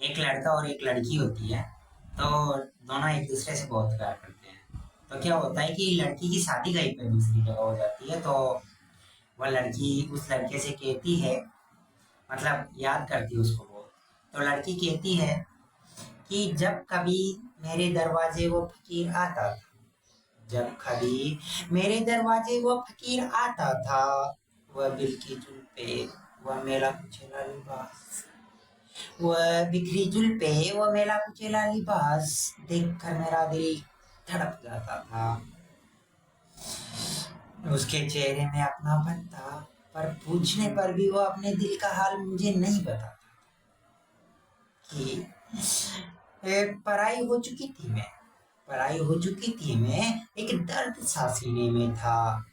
एक लड़का और एक लड़की होती है। तो दोनों एक दूसरे से बहुत प्यार करते हैं। तो क्या होता है कि लड़की की शादी कहीं पे दूसरी जगह हो जाती है। तो वह लड़की उस लड़के से कहती है, मतलब याद करती है उसको वो। तो लड़की कहती है कि जब कभी मेरे दरवाजे वो फकीर आता था, जब कभी मेरे दरवाजे वो फकीर आता था, वह बिल की जुल्फे, वह मेरा कुचेला लिबास, वह बिखरी जुल्फे, वह मेला कुचेला लिबास देख कर मेरा दिल धड़क जाता था। उसके चेहरे में अपनापन था, पर पूछने पर भी वो अपने दिल का हाल मुझे नहीं बताता कि पराई हो चुकी थी मैं, पराई हो चुकी थी मैं, एक दर्द सा सीने में था,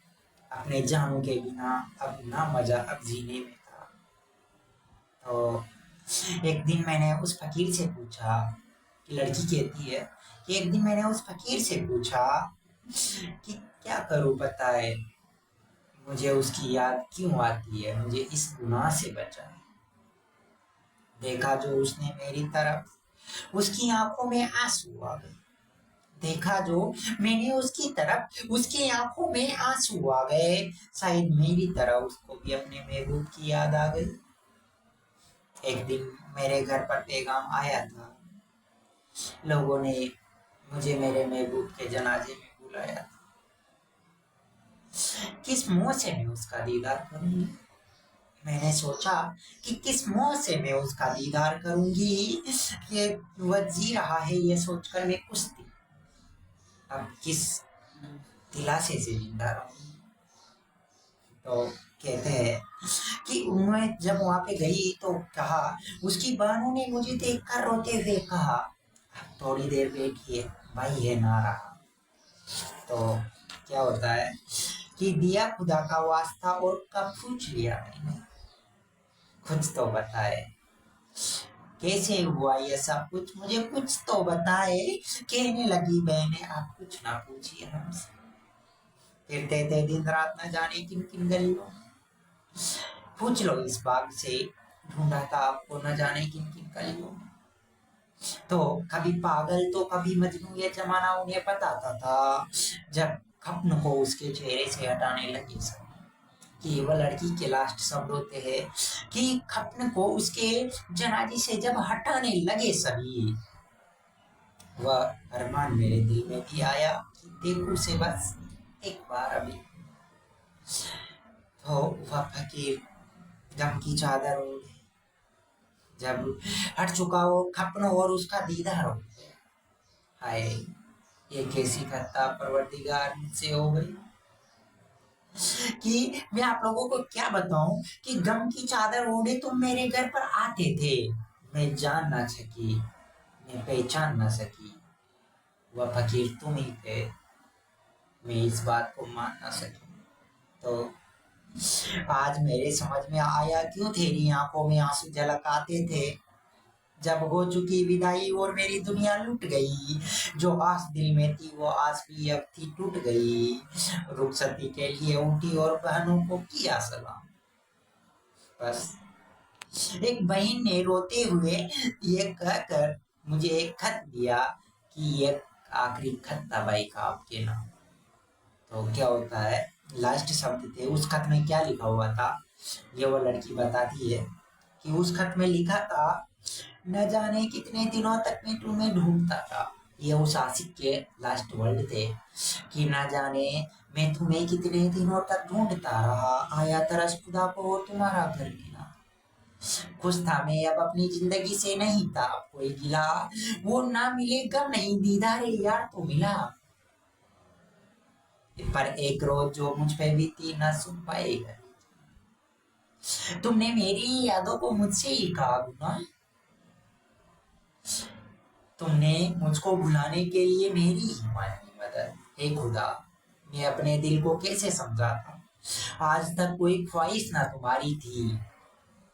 अपने जानू के बिना अब ना मजा अब जीने में था। तो एक दिन मैंने उस फकीर से पूछा, कि लड़की कहती है कि एक दिन मैंने उस फकीर से पूछा कि क्या करूं बताए, मुझे उसकी याद क्यों आती है, मुझे इस गुनाह से बचाए। देखा जो उसने मेरी तरफ, उसकी आंखों में आंसू आ गए। देखा जो मैंने उसकी तरफ, उसकी आंखों में आंसू आ गए। शायद मेरी तरह उसको भी अपने महबूब की याद आ गई। एक दिन मेरे घर पर पैगाम आया था, लोगों ने मुझे मेरे महबूब के जनाजे में बुलाया था। किस मुंह से मैं उसका दीदार करूंगी। मैंने सोचा कि किस मुंह से मैं उसका दीदार करूंगी, कि वह जी रहा है ये सोचकर मैं खुश थी। अब किस दिलासे से जिंदा रहूंगी। तो कहते हैं कि मैं जब वहां पे गई तो कहा, उसकी बहनों ने मुझे देखकर रोते हुए कहा, थोड़ी देर बैठिए, भाई है ना रहा। तो क्या होता है कि दिया खुदा का वास्ता और कब पूछ लिया मैंने, कुछ तो बताए, कैसे हुआ ये सब कुछ, मुझे कुछ तो बताए। कहने लगी बहने, आप कुछ ना पूछिए हमसे, फिरते थे दिन रात न जाने किन किन गलियों में। पूछ लो इस बाग से, ढूंढा था आपको न जाने किन किन गलियों में। तो कभी पागल तो कभी मजनू ये जमाना उन्हें बताता था, जब खप्न को उसके चेहरे से हटाने लगे सब, कि वह लड़की के लास्ट शब्द होते हैं कि खप्न को उसके जनाजे से जब हटाने लगे सभी, वह अरमान मेरे दिल में भी आया कि देखूं से बस एक बार अभी। तो वह फकीर गम की चादर ओढ़े, जब हट चुका वो खप्न और उसका दीदार हो गया। हाय, ये कैसी खता परवरदिगार मुझसे हो गई, कि मैं आप लोगों को क्या बताऊं कि गम की चादर ओढ़े तुम मेरे घर पर आते थे, मैं जान ना सकी, मैं पहचान ना सकी, वह फकीर तुम ही थे, मैं इस बात को मान ना सकी। तो आज मेरे समझ में आया क्यों तेरी आंखों में आंसू झलक आते थे, जब हो चुकी विदाई और मेरी दुनिया लुट गई। जो आस दिल में थी वो आस भी अब थी टूट गई। रुखसती के लिए उठी और बहनों को किया सलाम। बस एक बहन ने रोते हुए ये कहकर मुझे एक खत दिया कि ये आखिरी खत था भाई का आपके नाम। तो क्या होता है, लास्ट शब्द थे उस खत में, क्या लिखा हुआ था ये वो लड़की बताती है कि उस खत में लिखा था, न जाने कितने दिनों तक मैं तुम्हें ढूंढता था। ये उस आशिक के लास्ट वर्ड थे कि न जाने मैं तुम्हें कितने दिनों तक ढूंढता रहा, आया तरस खुदा को और तुम्हारा घर मिला। खुश था मैं अब अपनी जिंदगी से, नहीं था अब कोई गिला, वो ना मिलेगा नहीं दीदारे यार तो मिला, पर एक रोज जो मुझ पे बीती न सुन पाएगा। तुमने मेरी यादों को मुझसे ही कहा गुना, तुमने मुझको भुलाने के लिए मेरी ही मांगी मदद। हे खुदा, मैं अपने दिल को कैसे समझाता, आज तक कोई ख्वाहिश ना तुम्हारी थी,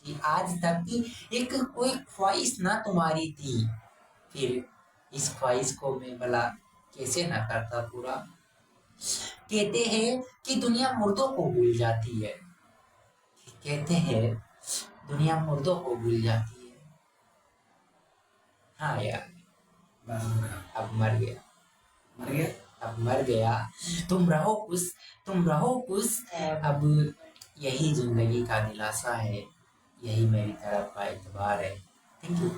कि आज तक की एक कोई ख्वाहिश ना तुम्हारी थी, फिर इस ख्वाहिश को मैं भला कैसे ना करता पूरा। कहते हैं कि दुनिया मुर्दों को भूल जाती है, कहते हैं दुनिया मुर्दों को भूल जाती है, हाँ यार, बस हो गया। अब मर गया, मर गया। अब मर गया। तुम रहो खुश, तुम रहो खुश। अब यही जिंदगी का दिलासा है, यही मेरी तरफ का एतबार है। Thank you.